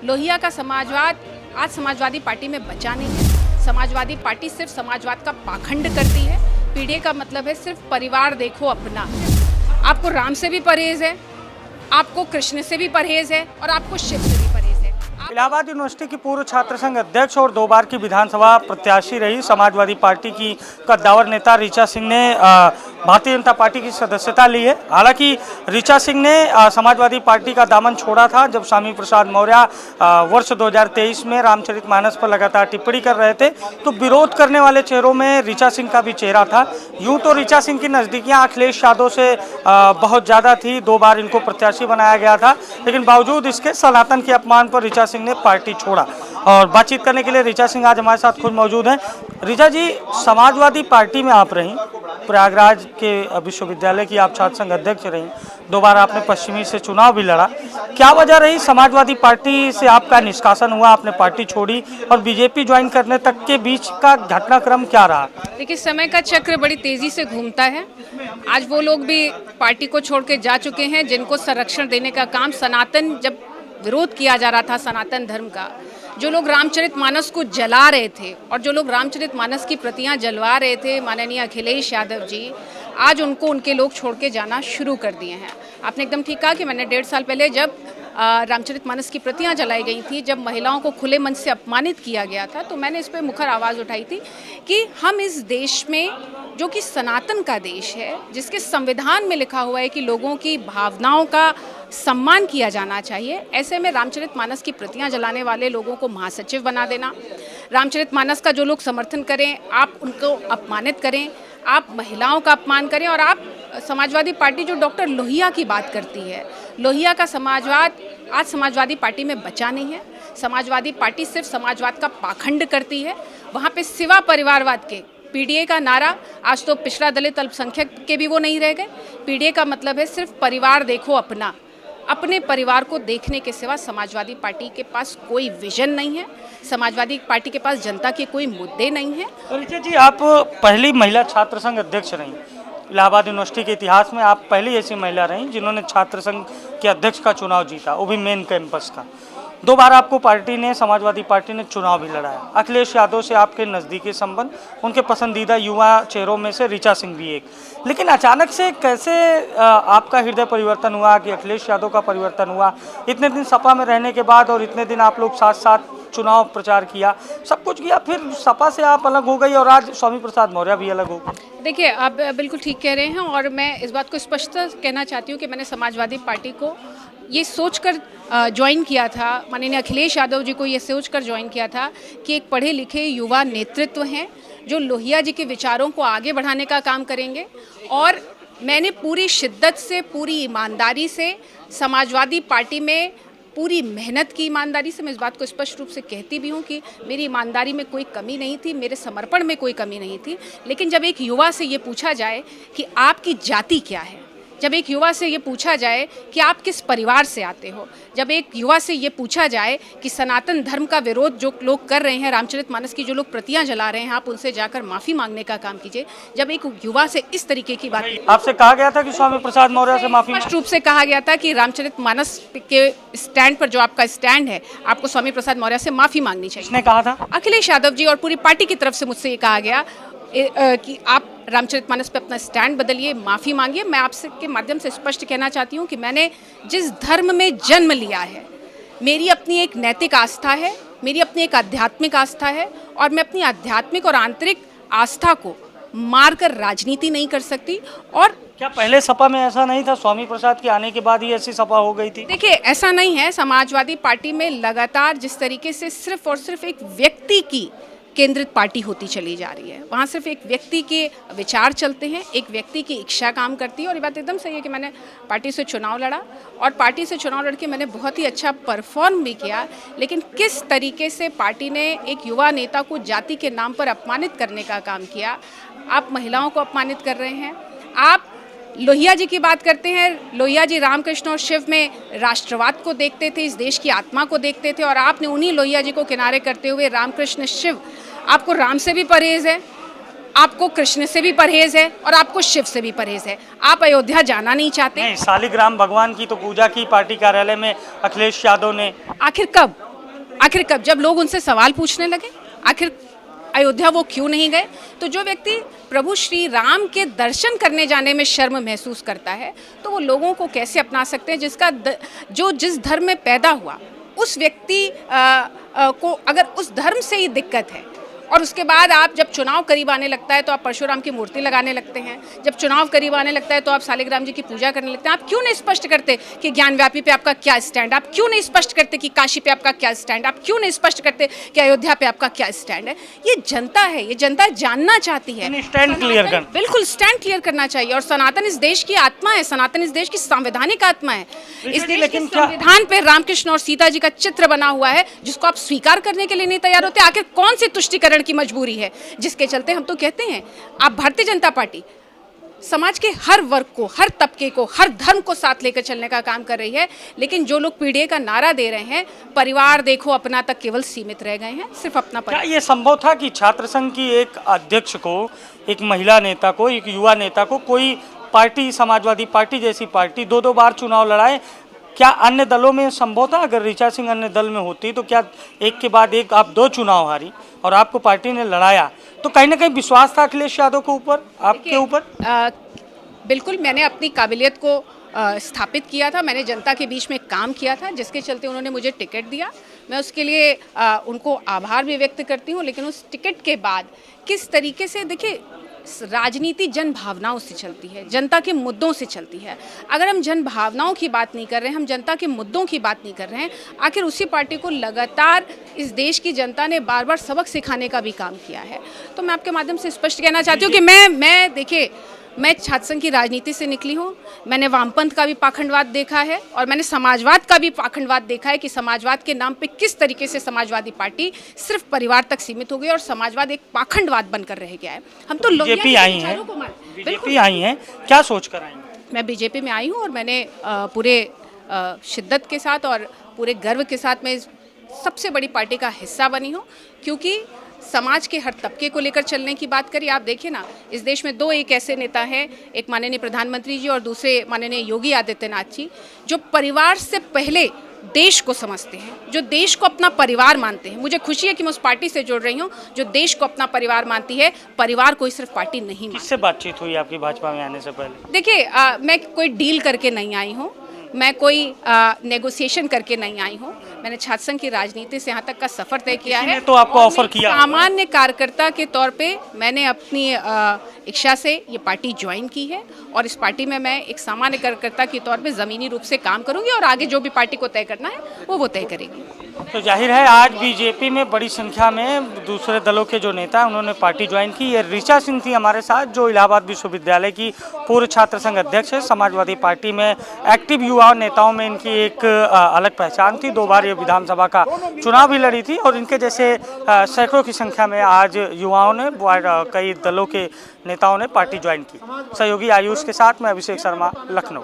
लोहिया का समाजवाद आज समाजवादी पार्टी में बचा नहीं है। समाजवादी पार्टी सिर्फ समाजवाद का पाखंड करती है। पीढ़ी का मतलब है सिर्फ परिवार देखो अपना। आपको राम से भी परहेज है, आपको कृष्ण से भी परहेज है और आपको शिव से भी परहेज है। इलाहाबाद यूनिवर्सिटी की पूर्व छात्र संघ अध्यक्ष और 2 बार की विधानसभा प्रत्याशी रही समाजवादी पार्टी की कद्दावर नेता ऋचा सिंह ने भारतीय जनता पार्टी की सदस्यता ली है। हालांकि ऋचा सिंह ने समाजवादी पार्टी का दामन छोड़ा था जब स्वामी प्रसाद मौर्य वर्ष 2023 में रामचरितमानस पर लगातार टिप्पणी कर रहे थे, तो विरोध करने वाले चेहरों में ऋचा सिंह का भी चेहरा था। यूं तो ऋचा सिंह की नज़दीकियां अखिलेश यादव से बहुत ज़्यादा थी, 2 बार इनको प्रत्याशी बनाया गया था, लेकिन बावजूद इसके सनातन के अपमान पर ऋचा सिंह ने पार्टी छोड़ा। और बातचीत करने के लिए ऋचा सिंह आज हमारे साथ खुद मौजूद हैं। ऋचा जी, समाजवादी पार्टी में आप रहीं, प्रयागराज के विश्वविद्यालय की आप छात्र संघ अध्यक्ष रहीं, 2 बार आपने पश्चिमी से चुनाव भी लड़ा। क्या वजह रही समाजवादी पार्टी से आपका निष्कासन हुआ, आपने पार्टी छोड़ी और बीजेपी ज्वाइन करने तक के बीच का घटनाक्रम क्या रहा? देखिए, समय का चक्र बड़ी तेजी से घूमता है। आज वो लोग भी पार्टी को छोड़ के जा चुके हैं जिनको संरक्षण देने का काम, सनातन जब विरोध किया जा रहा था सनातन धर्म का, जो लोग रामचरितमानस को जला रहे थे और जो लोग रामचरितमानस की प्रतियां जलवा रहे थे, माननीय अखिलेश यादव जी, आज उनको उनके लोग छोड़ के जाना शुरू कर दिए हैं। आपने एकदम ठीक कहा कि मैंने 1.5 साल पहले जब रामचरितमानस की प्रतियां जलाई गई थी, जब महिलाओं को खुले मन से अपमानित किया गया था, तो मैंने इस पर मुखर आवाज़ उठाई थी कि हम इस देश में, जो कि सनातन का देश है, जिसके संविधान में लिखा हुआ है कि लोगों की भावनाओं का सम्मान किया जाना चाहिए, ऐसे में रामचरितमानस की प्रतियां जलाने वाले लोगों को महासचिव बना देना, रामचरितमानस का जो लोग समर्थन करें आप उनको अपमानित करें, आप महिलाओं का अपमान करें, और आप समाजवादी पार्टी जो डॉक्टर लोहिया की बात करती है, लोहिया का समाजवाद आज समाजवादी पार्टी में बचा नहीं है। समाजवादी पार्टी सिर्फ समाजवाद का पाखंड करती है। वहाँ पे सिवा परिवारवाद के पीडीए का नारा, आज तो पिछड़ा दलित अल्पसंख्यक के भी वो नहीं रह गए। पीडीए का मतलब है सिर्फ परिवार देखो अपना। अपने परिवार को देखने के सिवा समाजवादी पार्टी के पास कोई विजन नहीं है। समाजवादी पार्टी के पास जनता के कोई मुद्दे नहीं हैं। ऋचा जी, आप पहली महिला छात्र संघ अध्यक्ष रहीं। इलाहाबाद यूनिवर्सिटी के इतिहास में आप पहली ऐसी महिला रहीं जिन्होंने छात्र संघ के अध्यक्ष का चुनाव जीता, वो भी मेन कैंपस का। 2 बार आपको पार्टी ने, समाजवादी पार्टी ने चुनाव भी लड़ाया। अखिलेश यादव से आपके नज़दीकी संबंध, उनके पसंदीदा युवा चेहरों में से ऋचा सिंह भी एक। लेकिन अचानक से कैसे आपका हृदय परिवर्तन हुआ कि अखिलेश यादव का परिवर्तन हुआ? इतने दिन सपा में रहने के बाद और इतने दिन आप लोग साथ साथ चुनाव प्रचार किया, सब कुछ किया, फिर सपा से आप अलग हो गई और आज स्वामी प्रसाद मौर्य भी अलग हो गए। देखिए, आप बिल्कुल ठीक कह रहे हैं और मैं इस बात को स्पष्ट कहना चाहती हूँ कि मैंने समाजवादी पार्टी को ये सोचकर ज्वाइन किया था, माननीय अखिलेश यादव जी को ये सोचकर ज्वाइन किया था कि एक पढ़े लिखे युवा नेतृत्व हैं जो लोहिया जी के विचारों को आगे बढ़ाने का काम करेंगे। और मैंने पूरी शिद्दत से, पूरी ईमानदारी से समाजवादी पार्टी में पूरी मेहनत की। ईमानदारी से मैं इस बात को स्पष्ट रूप से कहती भी हूँ कि मेरी ईमानदारी में कोई कमी नहीं थी, मेरे समर्पण में कोई कमी नहीं थी। लेकिन जब एक युवा से ये पूछा जाए कि आपकी जाति क्या है, जब एक युवा से ये पूछा जाए कि आप किस परिवार से आते हो, जब एक युवा से ये पूछा जाए कि सनातन धर्म का विरोध जो लोग कर रहे हैं, रामचरितमानस की जो लोग प्रतियां जला रहे हैं, आप उनसे जाकर माफ़ी मांगने का काम कीजिए। जब एक युवा से इस तरीके की बात आपसे कहा गया था कि स्वामी प्रसाद मौर्य से माफी, स्पष्ट रूप से कहा गया था कि रामचरितमानस के स्टैंड पर, जो आपका स्टैंड है, आपको स्वामी प्रसाद मौर्य से माफ़ी मांगनी चाहिए। इसने कहा था अखिलेश यादव जी और पूरी पार्टी की तरफ से मुझसे ये कहा गया कि आप रामचरितमानस पे अपना स्टैंड बदलिए, माफ़ी मांगिए। मैं आपसे के माध्यम से स्पष्ट कहना चाहती हूँ कि मैंने जिस धर्म में जन्म लिया है, मेरी अपनी एक नैतिक आस्था है, मेरी अपनी एक आध्यात्मिक आस्था है, और मैं अपनी आध्यात्मिक और आंतरिक आस्था को मारकर राजनीति नहीं कर सकती। और क्या पहले सपा में ऐसा नहीं था? स्वामी प्रसाद के आने के बाद ही ऐसी सपा हो गई थी? देखिए, ऐसा नहीं है। समाजवादी पार्टी में लगातार जिस तरीके से सिर्फ और सिर्फ एक व्यक्ति की केंद्रित पार्टी होती चली जा रही है, वहाँ सिर्फ एक व्यक्ति के विचार चलते हैं, एक व्यक्ति की इच्छा काम करती है। और ये बात एकदम सही है कि मैंने पार्टी से चुनाव लड़ा और पार्टी से चुनाव लड़ के मैंने बहुत ही अच्छा परफॉर्म भी किया। लेकिन किस तरीके से पार्टी ने एक युवा नेता को जाति के नाम पर अपमानित करने का काम किया, आप महिलाओं को अपमानित कर रहे हैं। आप लोहिया जी की बात करते हैं, लोहिया जी रामकृष्ण और शिव में राष्ट्रवाद को देखते थे, इस देश की आत्मा को देखते थे, और आपने उन्हीं लोहिया जी को किनारे करते हुए रामकृष्ण शिव, आपको राम से भी परहेज है, आपको कृष्ण से भी परहेज है और आपको शिव से भी परहेज है। आप अयोध्या जाना नहीं चाहते? नहीं, शालिग्राम भगवान की तो पूजा की पार्टी कार्यालय में अखिलेश यादव ने। आखिर कब? आखिर कब, जब लोग उनसे सवाल पूछने लगे, आखिर अयोध्या वो क्यों नहीं गए? तो जो व्यक्ति प्रभु श्री राम के दर्शन करने जाने में शर्म महसूस करता है, तो वो लोगों को कैसे अपना सकते हैं जो जिस धर्म में पैदा हुआ उस व्यक्ति को अगर उस धर्म से ही दिक्कत है, और उसके बाद आप जब चुनाव करीब आने लगता है तो आप परशुराम की मूर्ति लगाने लगते हैं, जब चुनाव करीब आने लगता है तो आप शालिग्राम जी की पूजा करने लगते हैं। आप क्यों नहीं स्पष्ट करते कि ज्ञानव्यापी पे आपका क्या स्टैंड, आप क्यों नहीं स्पष्ट करते कि काशी पे आपका क्या स्टैंड, आप क्यों नहीं स्पष्ट करते कि अयोध्या पे आपका क्या स्टैंड है? ये जनता है, ये जनता जानना चाहती है। स्टैंड क्लियर कर, बिल्कुल स्टैंड क्लियर करना चाहिए। और सनातन इस देश की आत्मा है, सनातन इस देश की संवैधानिक आत्मा है। इस देश के संविधान पे रामकृष्ण और सीता जी का चित्र बना हुआ है, जिसको आप स्वीकार करने के लिए नहीं तैयार होते। आखिर कौन सी तुष्टिकरण की मजबूरी है जिसके चलते हम तो कहते हैं आप भारतीय जनता पार्टी समाज के हर वर्ग को, हर तबके को, हर धर्म को साथ लेकर चलने का काम कर रही है, लेकिन जो लोग पीढ़ी का नारा दे रहे हैं, परिवार देखो अपना तक केवल सीमित रह गए हैं, सिर्फ अपना क्या ये संभव था कि छात्र संघ की एक अध्यक्ष को, एक महिला नेता को, एक युवा नेता को कोई पार्टी, समाजवादी पार्टी जैसी पार्टी 2-2 बार चुनाव लड़ाए? क्या अन्य दलों में संभव था? अगर ऋचा सिंह अन्य दल में होती तो क्या एक के बाद एक आप 2 चुनाव हारी और आपको पार्टी ने लड़ाया, तो कहीं ना कहीं विश्वास था अखिलेश यादव के ऊपर, आपके ऊपर? बिल्कुल, मैंने अपनी काबिलियत को स्थापित किया था, मैंने जनता के बीच में काम किया था, जिसके चलते उन्होंने मुझे टिकट दिया। मैं उसके लिए उनको आभार भी व्यक्त करती हूँ। लेकिन उस टिकट के बाद किस तरीके से, देखिए राजनीति जन भावनाओं से चलती है, जनता के मुद्दों से चलती है। अगर हम जन भावनाओं की बात नहीं कर रहे हैं, हम जनता के मुद्दों की बात नहीं कर रहे हैं, आखिर उसी पार्टी को लगातार इस देश की जनता ने बार बार सबक सिखाने का भी काम किया है। तो मैं आपके माध्यम से स्पष्ट कहना चाहती हूँ कि मैं देखिए, मैं छात्र संघ की राजनीति से निकली हूँ। मैंने वामपंथ का भी पाखंडवाद देखा है और मैंने समाजवाद का भी पाखंडवाद देखा है कि समाजवाद के नाम पे किस तरीके से समाजवादी पार्टी सिर्फ परिवार तक सीमित हो गई और समाजवाद एक पाखंडवाद बनकर रह गया है। हम तो बीजेपी आई हैं, क्या सोच कर आई? मैं बीजेपी में आई हूँ और मैंने पूरे शिद्दत के साथ और पूरे गर्व के साथ मैं सबसे बड़ी पार्टी का हिस्सा बनी हूँ, क्योंकि समाज के हर तबके को लेकर चलने की बात करिए। आप देखिए ना, इस देश में 2 एक ऐसे नेता हैं, एक माननीय प्रधानमंत्री जी और दूसरे माननीय योगी आदित्यनाथ जी, जो परिवार से पहले देश को समझते हैं, जो देश को अपना परिवार मानते हैं। मुझे खुशी है कि मैं उस पार्टी से जुड़ रही हूँ जो देश को अपना परिवार मानती है, परिवार कोई सिर्फ पार्टी नहीं मानती। किससे बातचीत हुई आपकी भाजपा में आने से पहले? देखिए, मैं कोई डील करके नहीं आई हूँ, मैं कोई नेगोशिएशन करके नहीं आई हूँ। मैंने छात्र संघ की राजनीति से यहाँ तक का सफ़र तय किया है। तो आपको ऑफर किया? सामान्य कार्यकर्ता के तौर पे मैंने अपनी इच्छा से ये पार्टी ज्वाइन की है और इस पार्टी में मैं एक सामान्य कार्यकर्ता के तौर पे ज़मीनी रूप से काम करूँगी और आगे जो भी पार्टी को तय करना है वो तय करेगी। तो जाहिर है आज बीजेपी में बड़ी संख्या में दूसरे दलों के जो नेता हैं उन्होंने पार्टी ज्वाइन की। ये ऋचा सिंह थी हमारे साथ, जो इलाहाबाद विश्वविद्यालय की पूर्व छात्र संघ अध्यक्ष है। समाजवादी पार्टी में एक्टिव युवा नेताओं में इनकी एक अलग पहचान थी। 2 बार ये विधानसभा का चुनाव भी लड़ी थी और इनके जैसे सैकड़ों की संख्या में आज युवाओं ने, कई दलों के नेताओं ने पार्टी ज्वाइन की। सहयोगी आयुष के साथ मैं अभिषेक शर्मा, लखनऊ।